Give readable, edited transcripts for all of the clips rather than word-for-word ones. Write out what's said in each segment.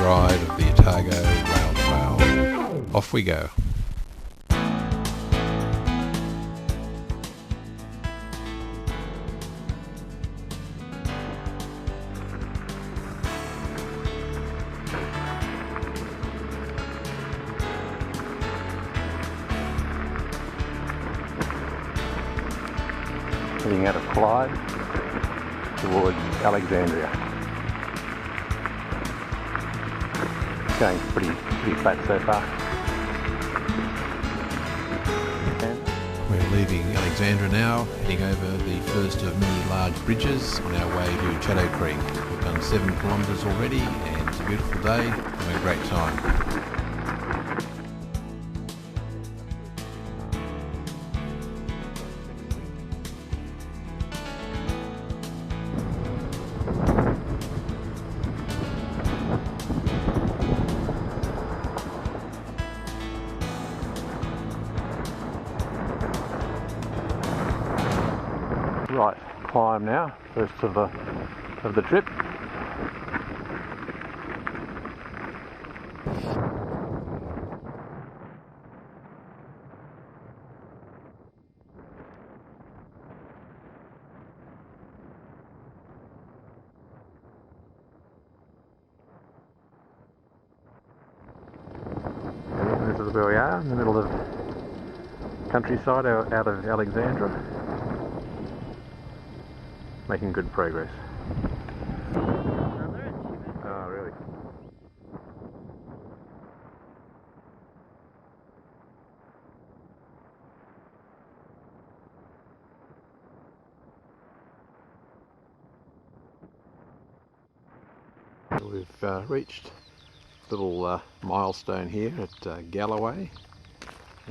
ride of the Otago Rail Trail. Off we go. Heading out of Clyde towards Alexandria. Going pretty flat so far. And we're leaving Alexandria now, heading over the first of many large bridges on our way to Shadow Creek. We've done 7 kilometres already and it's a beautiful day, having a great time. Right, climb now, first of the trip. And this is where we are, in the middle of countryside out of Alexandria. Making good progress. Oh, really? We've reached a little milestone here at Galloway,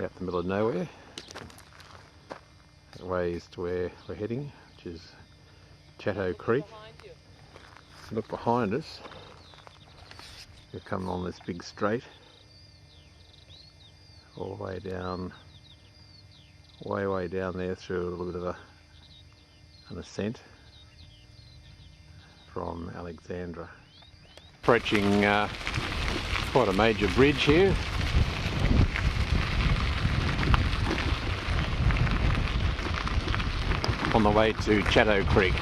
out the middle of nowhere. That way is to where we're heading, which is Shadow Creek. Look behind us, we're coming on this big straight all the way down, way down there through a little bit of an ascent from Alexandria. Approaching quite a major bridge here. On the way to Shadow Creek.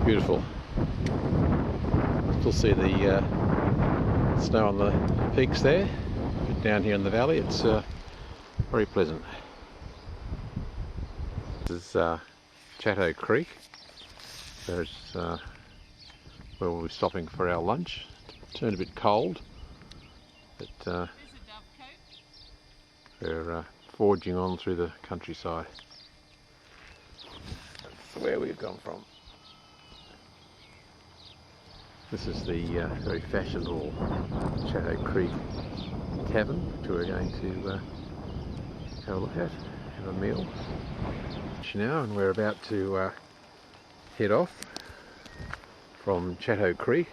Beautiful. Still see the snow on the peaks there. But down here in the valley, it's very pleasant. This is Shadow Creek. There's where we'll be stopping for our lunch. It's turned a bit cold, but we're forging on through the countryside. That's where we've gone from. This is the very fashionable Shadow Creek Tavern, which we're going to have a look at, have a meal now, and we're about to head off from Shadow Creek,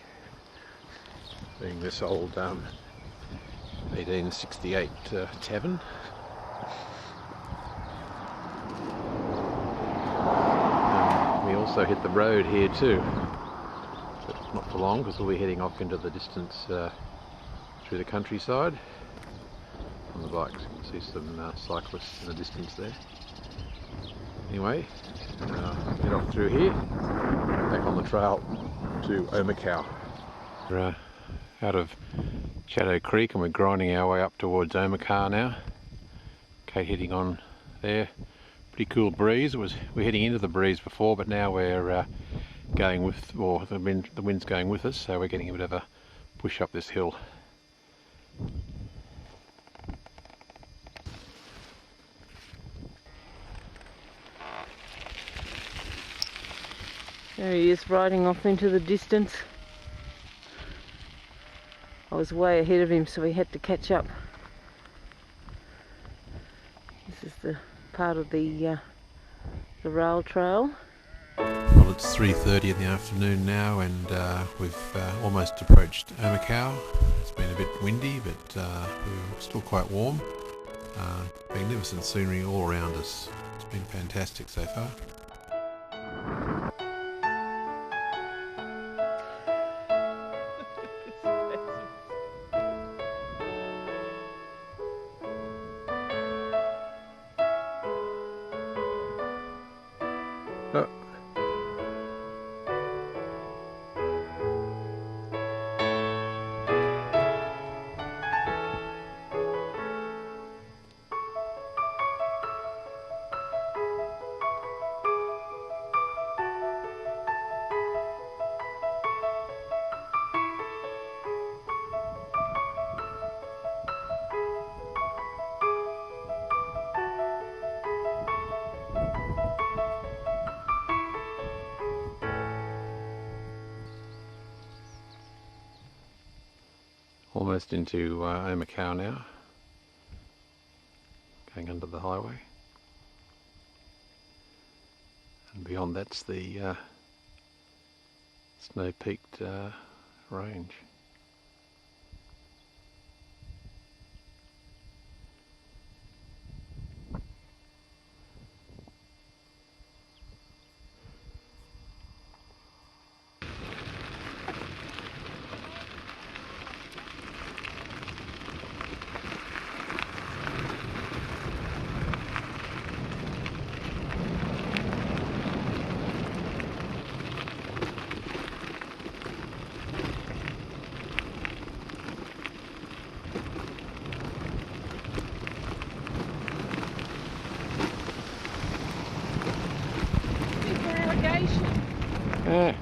being this old 1868 tavern. We also hit the road here too. Not for long, because we'll be heading off into the distance through the countryside. On the bikes, you can see some cyclists in the distance there. Anyway, head off through here, back on the trail to Otago. We're out of Shadow Creek and we're grinding our way up towards Otago now. Kate heading on there. Pretty cool breeze. We're heading into the breeze before, but now we're going with, or the wind's going with us, so we're getting a bit of a push up this hill. There he is, riding off into the distance. I was way ahead of him, so he had to catch up. This is the part of the rail trail. Well, it's 3:30 in the afternoon now, and we've almost approached Otago. It's been a bit windy, but we're still quite warm. Magnificent scenery all around us. It's been fantastic so far. Oh. Almost into Otago now, going under the highway, and beyond that's the snow-peaked range. Yeah.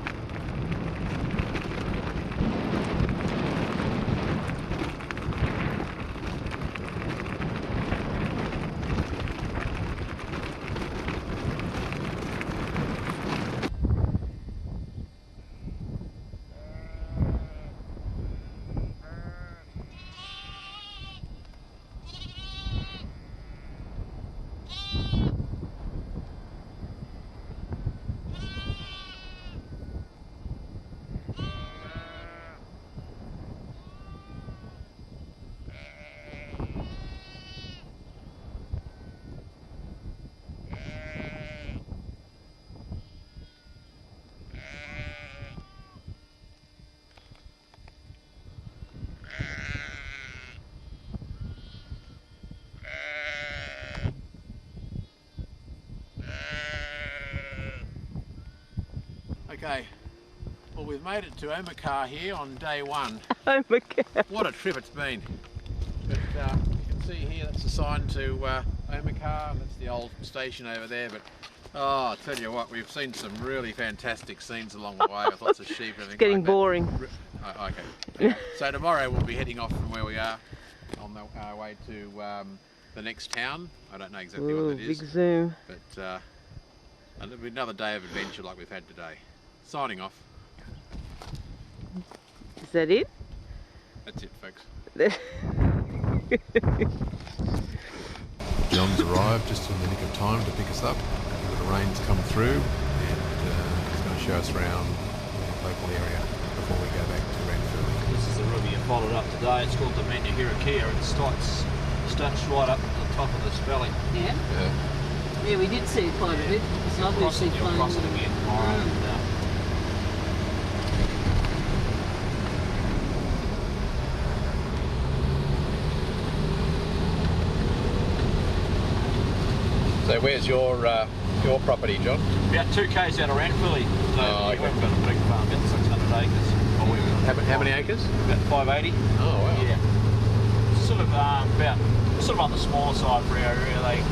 Okay, well we've made it to Otago here on day one. Otago. What a trip it's been. But you can see here that's the sign to Otago, that's the old station over there, but oh, I tell you what, we've seen some really fantastic scenes along the way with lots of sheep and everything. It's getting like boring. Okay. So tomorrow we'll be heading off from where we are on our way to the next town. I don't know exactly what that is. Big zoom. But it'll be another day of adventure like we've had today. Signing off. Is that it? That's it, folks. John's arrived just in the nick of time to pick us up. The rain's come through, and he's going to show us around the local area before we go back to Ranfurly. This is the river you followed up today. It's called the Menahirakia. It starts right up at the top of this valley. Yeah. Yeah, we did see it quite a bit. It's lovely to see You'll cross it again tomorrow. And, So where's your property, John? about 2 k's out of Ranfurly. So okay. we've got a big farm, about 600 acres. How many acres? About 580. Oh wow. Yeah. Sort of on the smaller side for our area.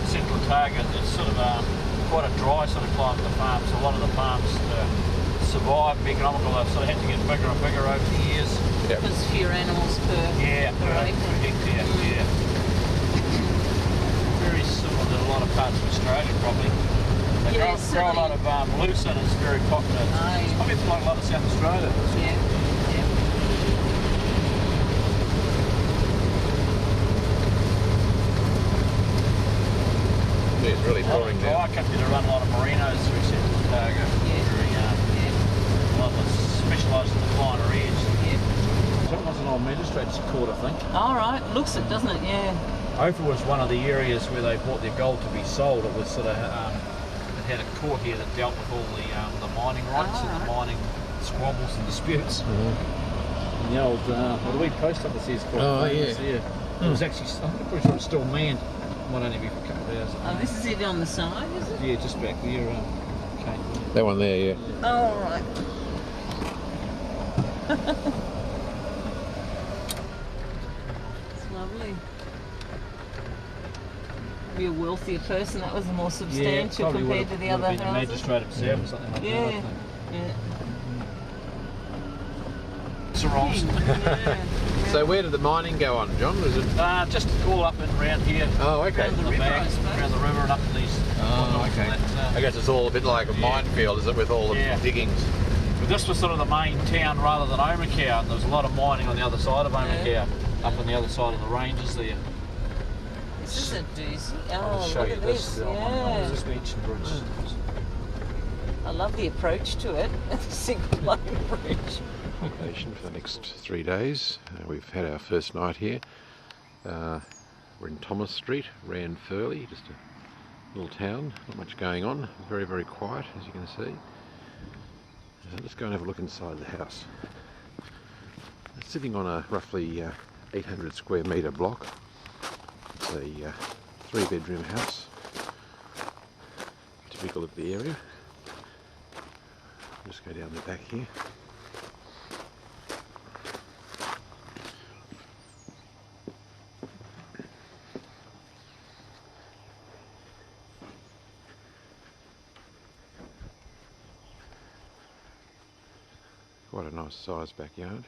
Central Otago, it's sort of quite a dry sort of climate of the farms. A lot of the farms survive, be economical, they've sort of had to get bigger and bigger over the years. Yep. There's fewer animals per per hectare. Yeah. Very similar to a lot of parts of Australia, probably. They grow a lot of lucerne, it's very popular. It's probably like a lot of South Australia. Yeah. really pouring dry down. company to run a lot of merinos through Central Otago. A lot of us specialise in the finer edge. That was an old magistrate's court, I think. All right, looks it, doesn't it? Yeah. Ophir was one of the areas where they bought their gold to be sold. It was sort of it had a court here that dealt with all the mining rights and the mining squabbles and disputes. And the old the wee post office here is quite famous. It was actually, I'm pretty sure it's still manned. Might only be for a couple of hours. Oh, this is it on the side, is it? Yeah, just back there. Okay. That one there, yeah. Oh, all right. It's lovely. Be a wealthier person, that was more substantial compared to the other houses. The magistrate himself or something like that. I think. Yeah. So where did the mining go on, John? Was it just all up and around here. Oh, okay. Around the river, around the river and up in these. Oh, okay. I guess it's all a bit like a minefield, is it, with all the diggings? But this was sort of the main town rather than Otago, and there was a lot of mining on the other side of Otago, up on the other side of the ranges there. This is a doozy. I'll just show you this. Yeah. This beach and bridge. I love the approach to it. It's a single lane bridge. Accommodation for the next 3 days. We've had our first night here. We're in Thomas Street, Ranfurly, just a little town, not much going on, very, very quiet as you can see. Let's go and have a look inside the house. It's sitting on a roughly 800 square metre block. It's a 3-bedroom house, typical of the area. Just go down the back here. Quite a nice sized backyard.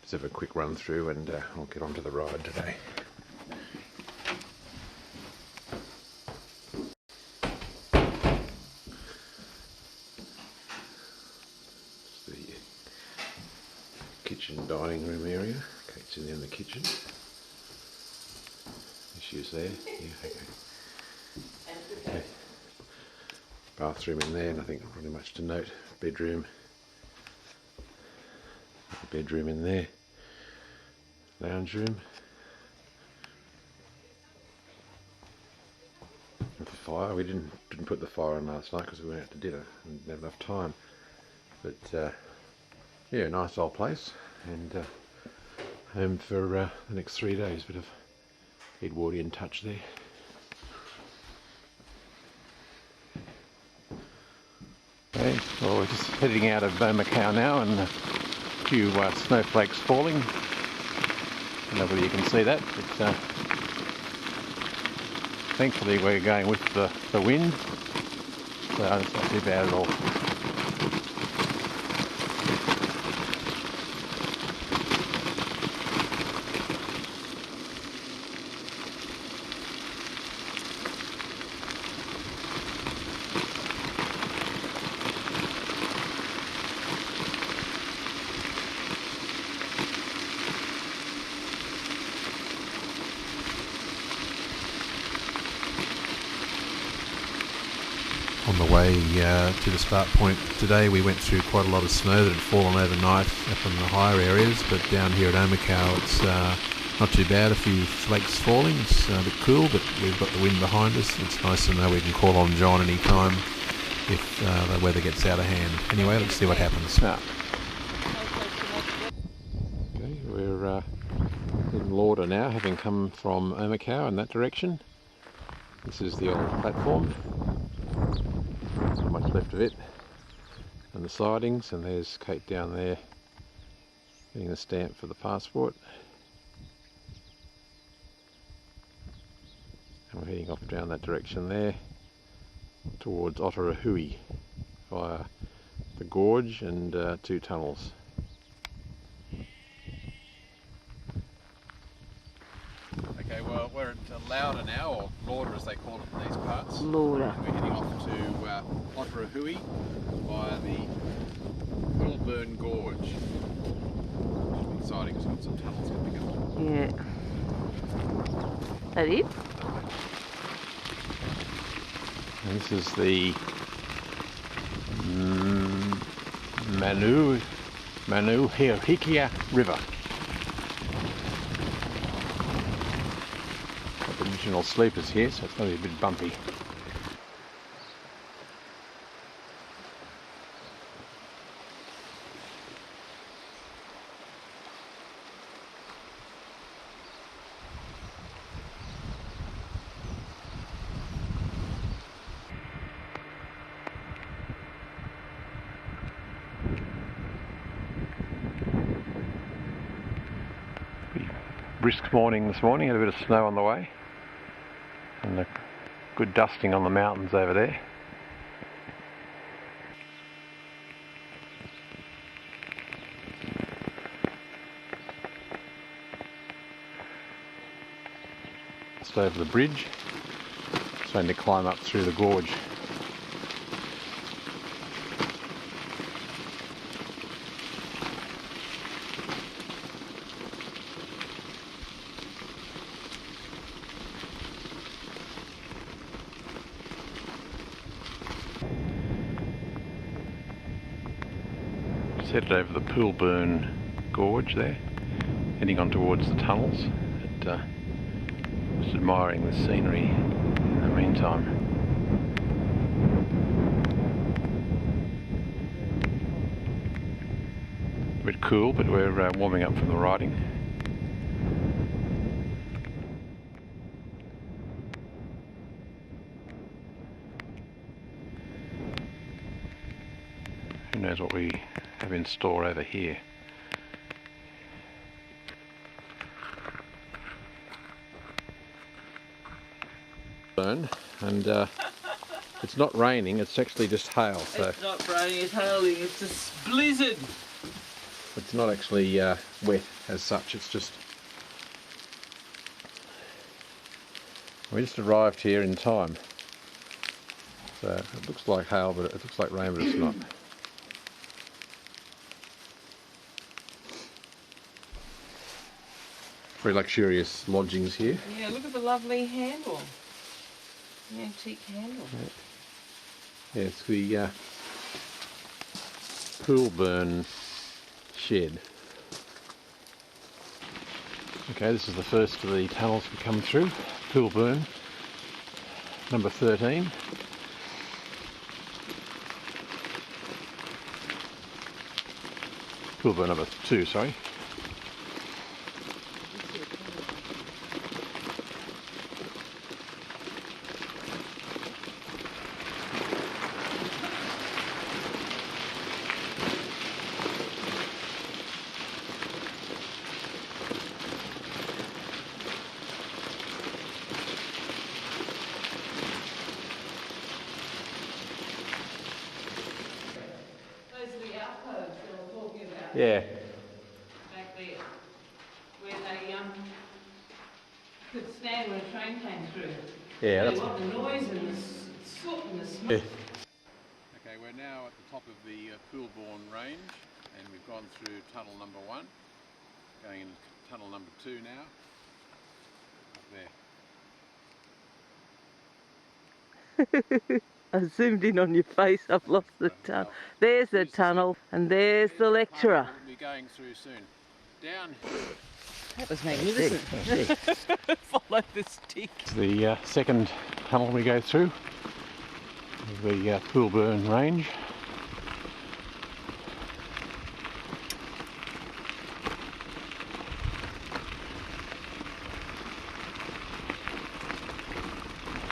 Let's have a quick run through and I'll get onto the ride today. It's the kitchen dining room area. Kate's in there in the kitchen. Issues there? Yeah, okay. Okay. Bathroom in there, nothing really much to note. Bedroom in there. Lounge room. And the fire, we didn't put the fire on last night because we went out to dinner and didn't have enough time. But yeah, nice old place, and home for the next 3 days. Bit of Edwardian touch there. Okay, well, we're just heading out of Otago now, and a few snowflakes falling. I don't know whether you can see that, but thankfully we're going with the wind, so it's not too bad at all. On the way to the start point today, we went through quite a lot of snow that had fallen overnight up in the higher areas, but down here at Otago it's not too bad. A few flakes falling. It's a bit cool, but we've got the wind behind us. It's nice to know we can call on John any time if the weather gets out of hand. Anyway, let's see what happens. Okay, we're in Lauder now, having come from Otago in that direction. This is the old platform. Not much left of it, and the sidings, and there's Kate down there getting the stamp for the passport, and we're heading off down that direction there towards Otago via the gorge and 2 tunnels. Okay, well, Well, we're at Lauder now, or Lauder as they call it in these parts. Lauder. We're heading off to Otago via the Queenstown Gorge. Should be exciting because we've got some tunnels coming up. Yeah. That it? And this is the Manuherikia River. Got the original sleepers here, so it's going to be a bit bumpy. Brisk morning this morning, had a bit of snow on the way and a good dusting on the mountains over there. Just over the bridge, starting to climb up through the gorge. Headed over the Poolburn Gorge there, heading on towards the tunnels, but just admiring the scenery in the meantime. A bit cool, but we're warming up from the riding. Who knows what we have in store over here. And it's not raining, it's actually just hail. So It's not raining, it's hailing, it's a blizzard. it's not actually wet as such, it's just... We just arrived here in time. So it looks like hail, but it looks like rain, but it's not. Very luxurious lodgings here. Yeah, look at the lovely handle. The antique handle. Yeah, it's the Poolburn shed. Okay, this is the first of the tunnels we come through. Poolburn, number 13. Poolburn number 2, sorry. Yeah. Back there, where they could stand when a train came through. Yeah, They that's want the noise and the soot and the smoke. Yeah. Okay, we're now at the top of the Poolburn range, and we've gone through tunnel number 1, going into tunnel number 2 now. Up there. I zoomed in on your face, I've lost the tunnel. There's the tunnel, and there's the lecturer. We'll be going through soon. Down. That was magnificent. Follow the stick. It's the second tunnel we go through, the Poolburn range.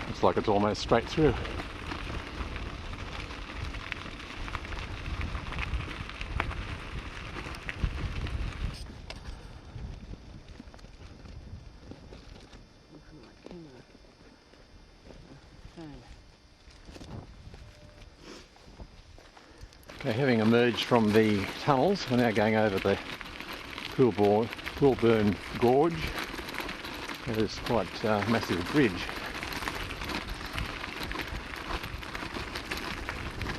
Looks like it's almost straight through. Okay, having emerged from the tunnels, we're now going over the Poolburn Gorge, There's quite a massive bridge.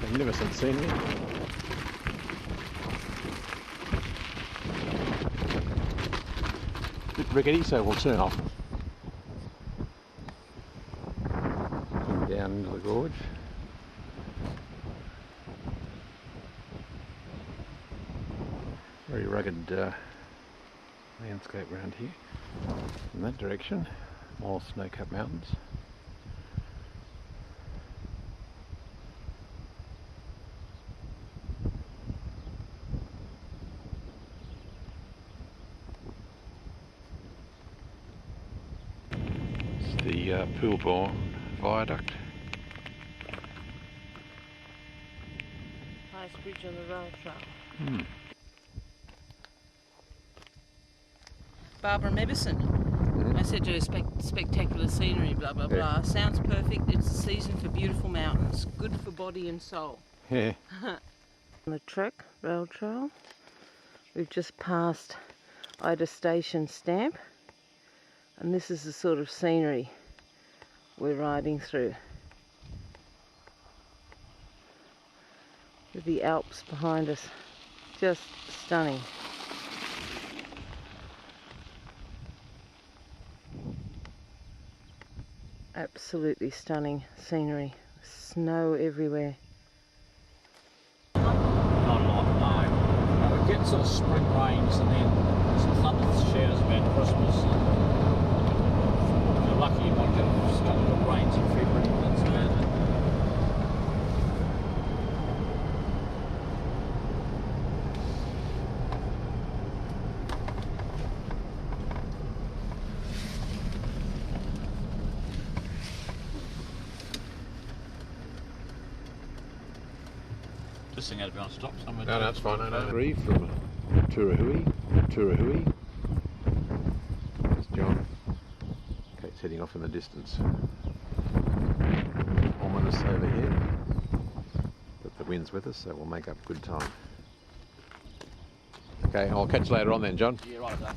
Magnificent scenery. Bit rickety, so we'll turn off. Looking down into the gorge. Very rugged landscape around here. In that direction, more snow-capped mountains. It's the Poolborne Viaduct. Highest bridge on the rail trail. Hmm. Barbara Mebison. I said to her, spectacular scenery, blah, blah, Yeah. blah. Sounds perfect. It's a season for beautiful mountains. Good for body and soul. Yeah. On the track, rail trail, we've just passed Ida Station Stamp. And this is the sort of scenery we're riding through. With the Alps behind us. Just stunning. Absolutely stunning scenery. Snow everywhere. Not a lot, no. We get sort of spring rains and then some thunder showers about Christmas. If you're lucky, you might get a couple of rains in February. That's about it. Just think out if you want to stop somewhere. No, that's fine. No. Three from Turahui. There's John. Kate's heading off in the distance. Ominous over here. But the wind's with us, so we'll make up good time. Okay, I'll catch you later on then, John. Yeah, right, that.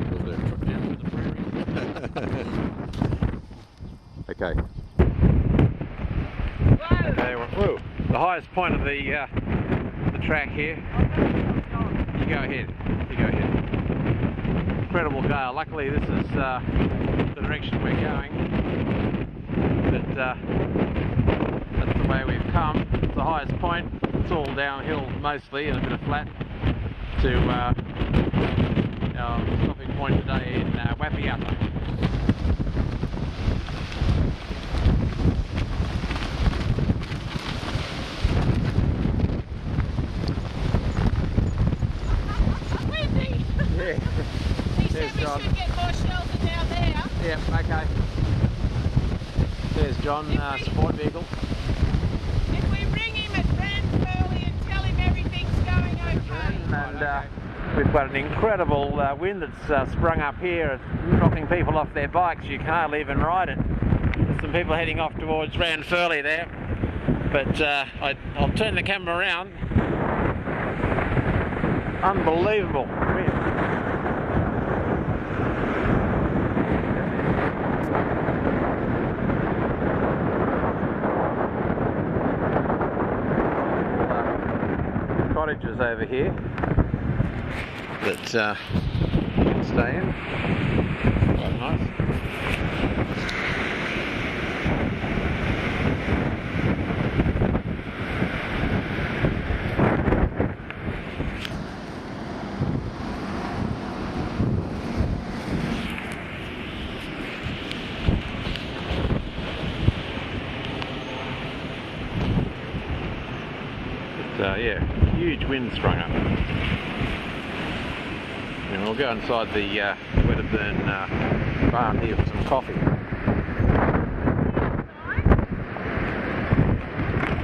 We'll do. Trip down to the prairie. Okay. Okay, whoa, the highest point of the track here. You go ahead. Incredible gale. Luckily, this is the direction we're going. But that's the way we've come. It's the highest point. It's all downhill mostly and a bit of flat to our stopping point today in Wapiata. Yeah. He said we should get more shelter down there. Yeah, okay. There's John, support vehicle. If we ring him at Ranfurly and tell him everything's going okay. And we've got an incredible wind that's sprung up here. It's knocking people off their bikes. You can't even ride it. There's some people heading off towards Ranfurly there. But I'll turn the camera around. Unbelievable wind. Cottages over here that you can stay in. Quite nice. Yeah, huge wind sprung up. And we'll go inside the Wedderburn barn here for some coffee.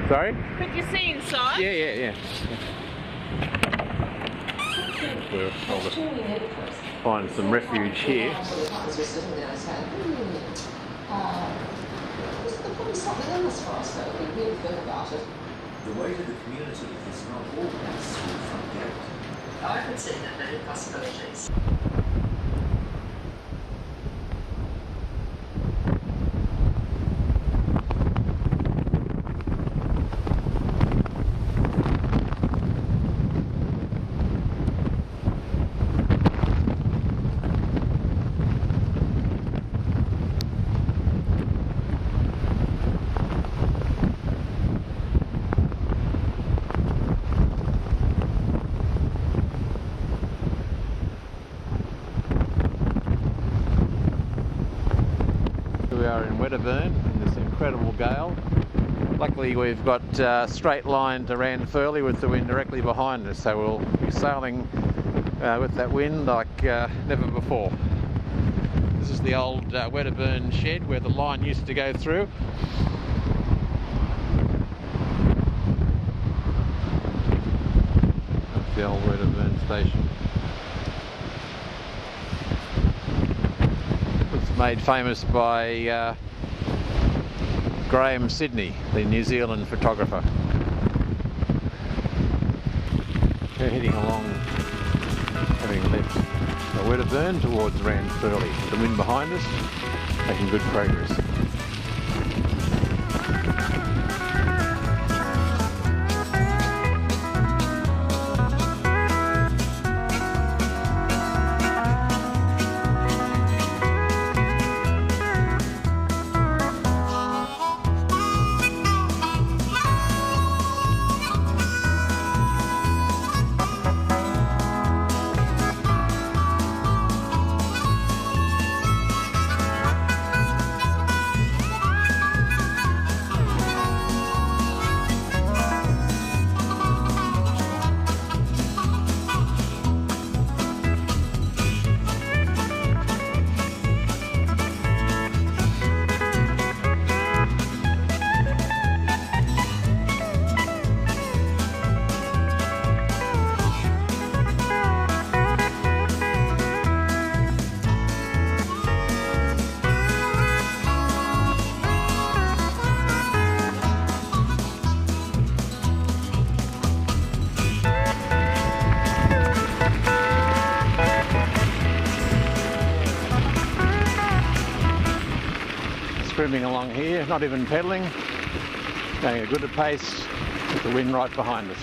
Sorry? Could you see inside? Yeah. I'll just find some refuge here. The weight of the community is not always through front gate. I could see that many possibilities. We are in Wedderburn in this incredible gale. Luckily we've got a straight line to Ranfurly with the wind directly behind us, so we'll be sailing with that wind like never before. This is the old Wedderburn shed where the line used to go through. That's the old Wedderburn station. Made famous by Graham Sidney, the New Zealand photographer. We're heading along, having left Wedderburn towards Ranfurly. The wind behind us, making good progress. Screaming along here, not even pedalling, going at a good pace with the wind right behind us.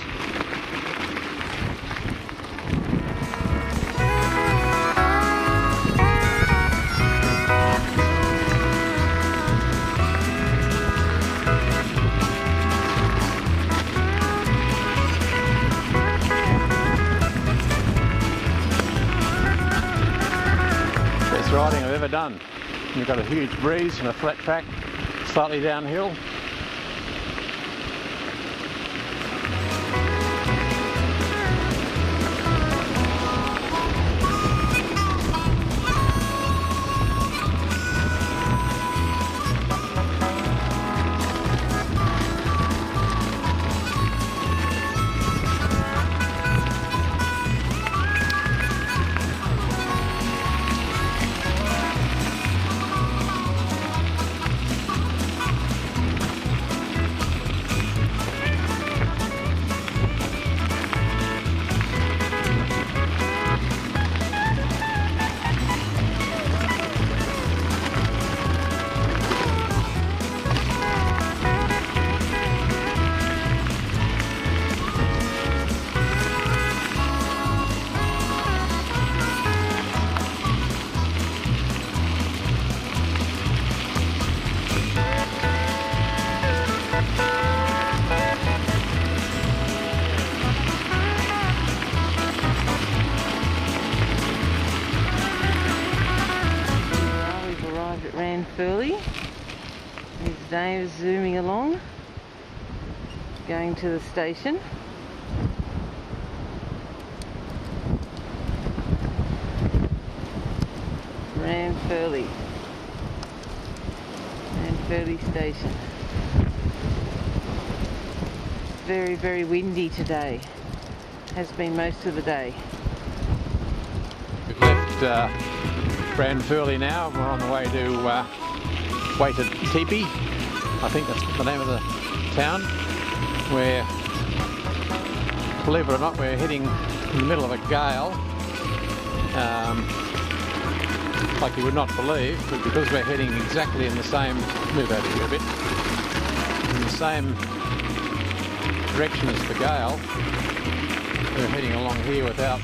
Best riding I've ever done. We've got a huge breeze and a flat track, slightly downhill. Ranfurly. There's Dave zooming along, going to the station. Ranfurly station. Very, very windy today. Has been most of the day. We've left Ranfurly now. We're on the way to Teepee. I think that's the name of the town. Where, believe it or not, we're heading in the middle of a gale, like you would not believe, but because we're heading exactly in the same, move over here a bit, in the same direction as the gale, we're heading along here without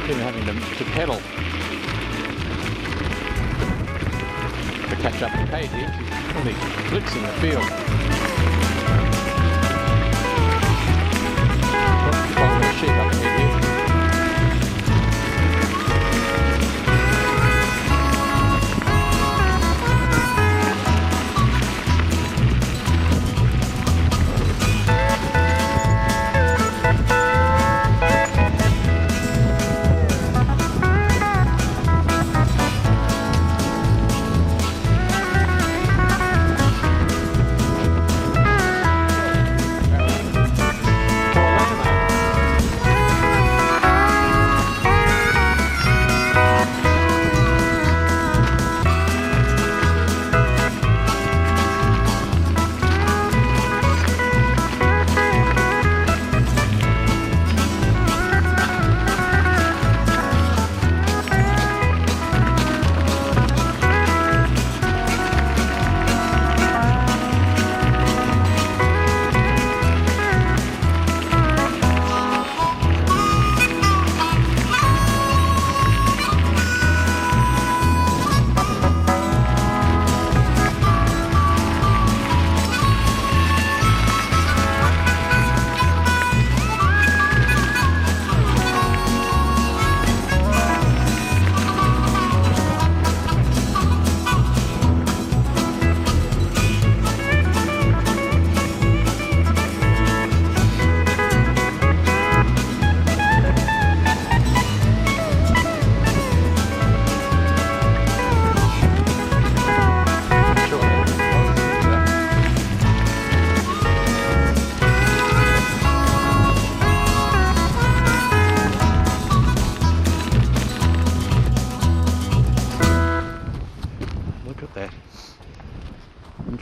even having to pedal. To catch up with Kate here, she's only blitzing the field. Following the sheep up ahead here.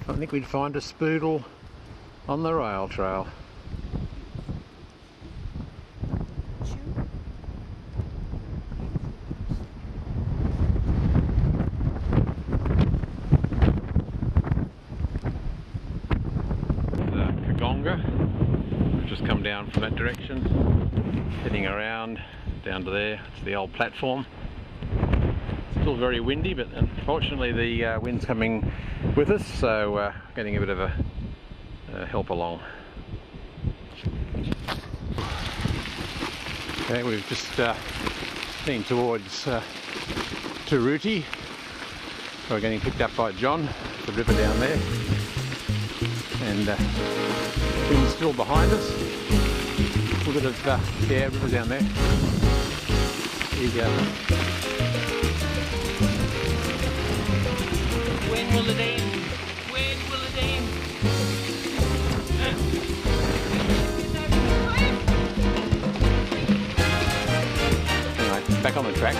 I think we'd find a spoodle on the rail trail. We've just come down from that direction, heading around down to there. It's the old platform. Still very windy, but unfortunately the wind's coming with us, so getting a bit of a help along. Okay, we've just been towards Taruti. We're getting picked up by John, the river down there, and wind's still behind us. A little bit of yeah, river down there. Here you go. When will it end? When will it end? Anyway, back on the track.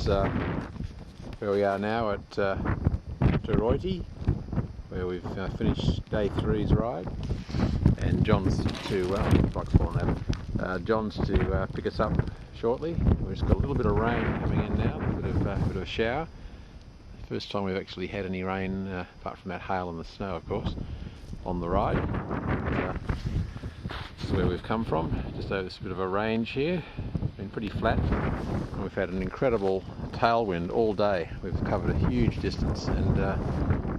where we are now at Deroiti, where we've finished day 3's ride, and John's to John's to pick us up shortly. We've just got a little bit of rain coming in now, a bit of a shower. First time we've actually had any rain, apart from that hail and the snow, of course, on the ride. This is where we've come from, just over this bit of a range here. Been pretty flat, and we've had an incredible tailwind all day. We've covered a huge distance, and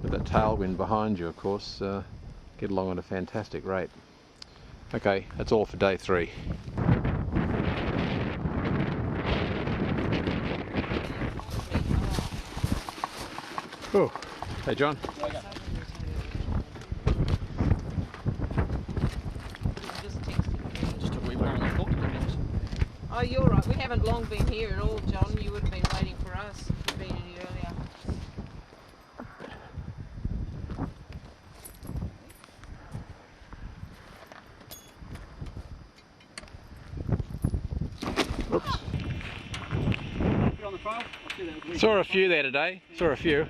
with that tailwind behind you, of course, get along at a fantastic rate. Okay, that's all for day 3. Oh, hey John. Oh, you're right. We haven't long been here at all, John. You would have been waiting for us. We've been in earlier. Oops. You're on the trail? Saw a few there today. Saw a few.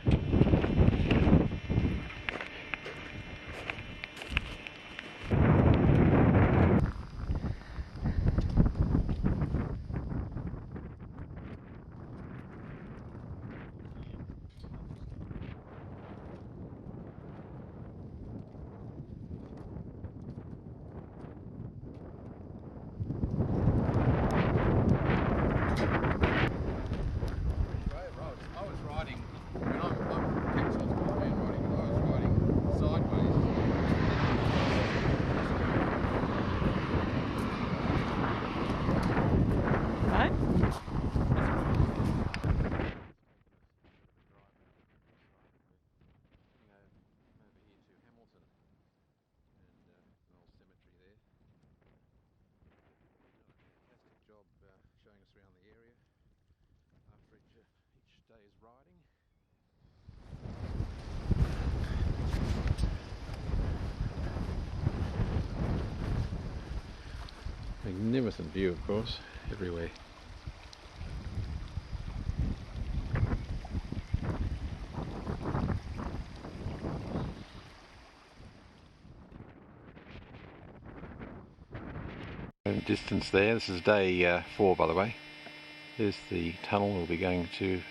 Showing us around the area after each day's riding. Magnificent view, of course, everywhere. Distance there, this is day 4 by the way. There's the tunnel we'll be going to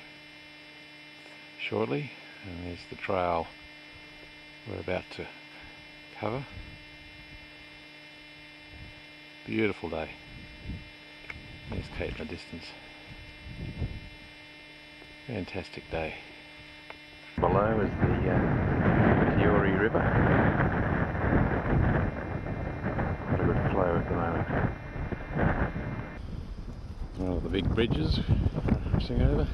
shortly, and there's the trail we're about to cover. Beautiful day. There's Kate in the distance. Fantastic day. Below is the Fiori River. Got a good flow at the moment. One of the big bridges crossing over.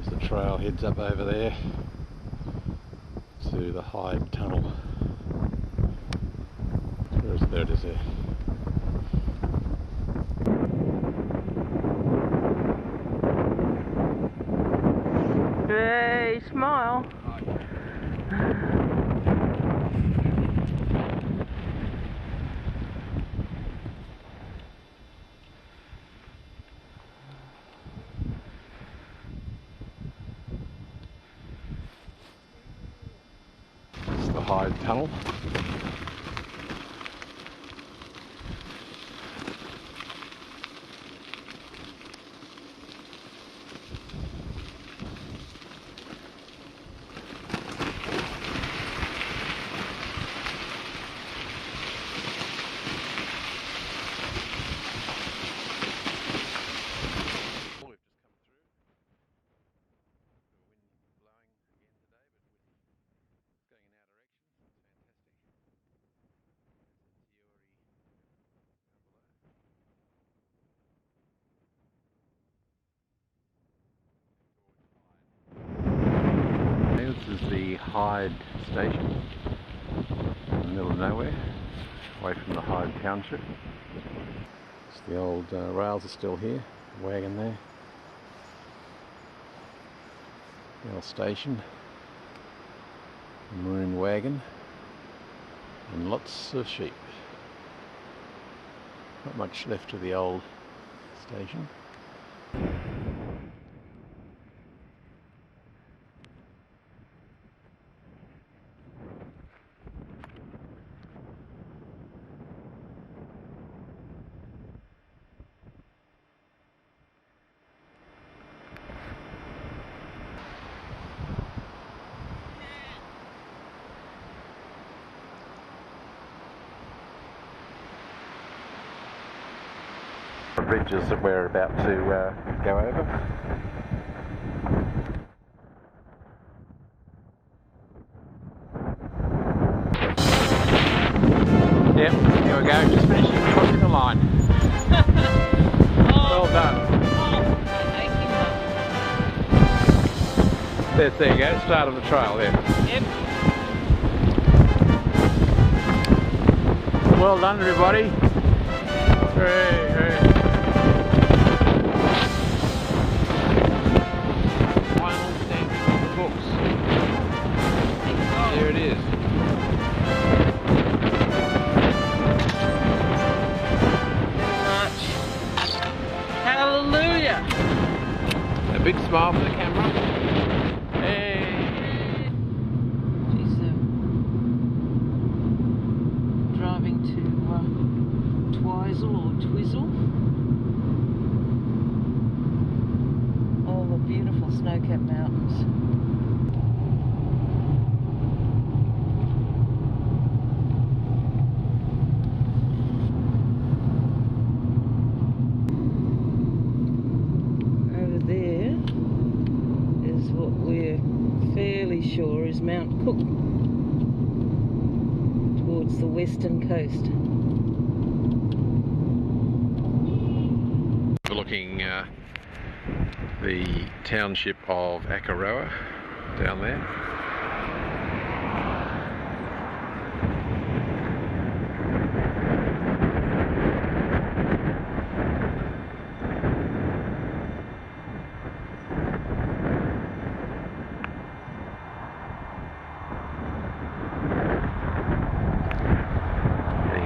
As the trail heads up over there to the Hyde Tunnel. There it is there. Hey, smile. It's the Hyde Tunnel. This is the Hyde station in the middle of nowhere, away from the Hyde township. It's the old rails are still here, wagon there. The old station, a maroon wagon, and lots of sheep. Not much left of the old station. bridges that we're about to go over. Yep, here we go, just finishing crossing the line. Well done. There you go, start of the trail there. Yep. Well done everybody. Hooray, hooray. Final stamping of the books. There it is. Hallelujah! A big smile for the camera. Hey! She's driving to Twizel or Twizzle. All the beautiful snow-capped mountains. Shore is Mount Cook towards the western coast. Overlooking the township of Akaroa down there.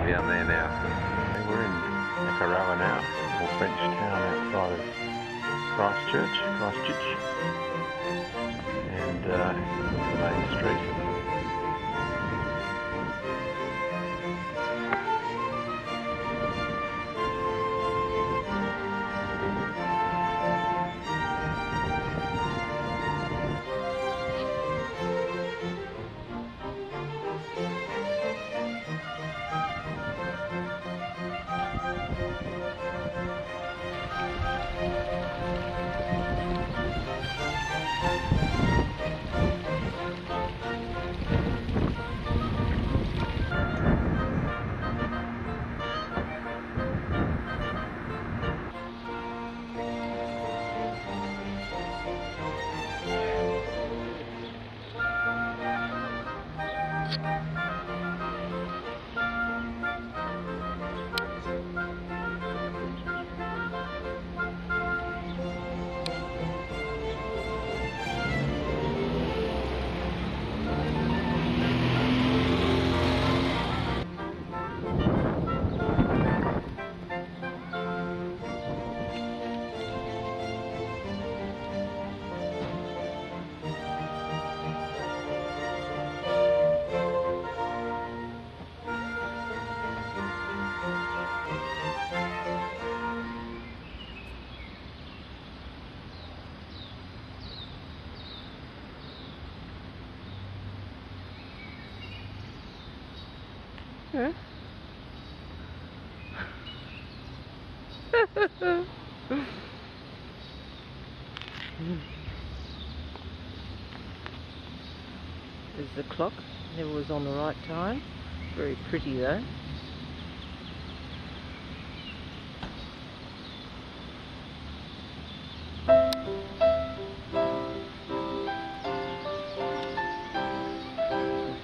Down there now. We're in Akaroa now, a little French town outside of Christchurch, and the main street. Huh? There's the clock. Never was on the right time. Very pretty though.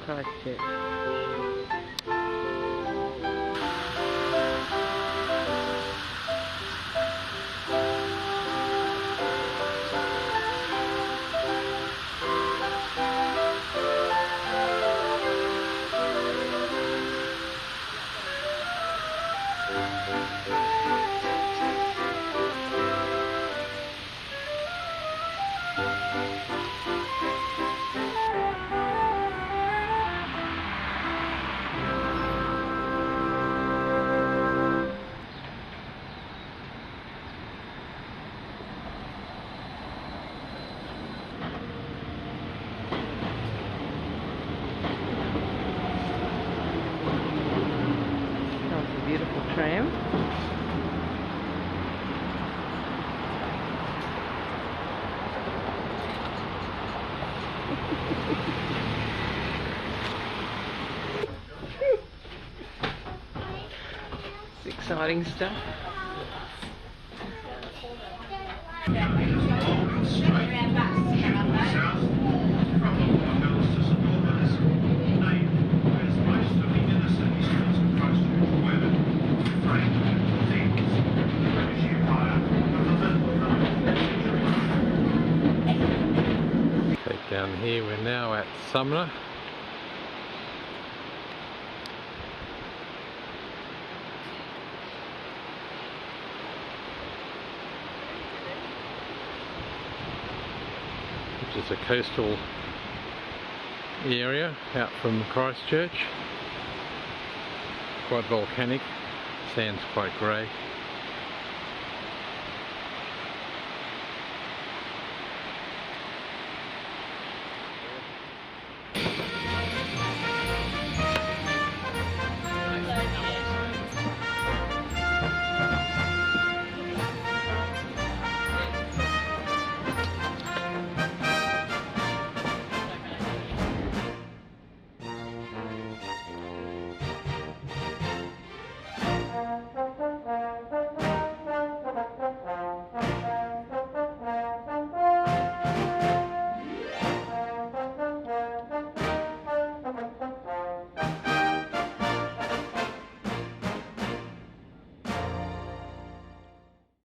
Christchurch. Beautiful tram. It's exciting stuff. Okay, down here we're now at Sumner. Which is a coastal area out from Christchurch. Quite volcanic, sand's quite grey.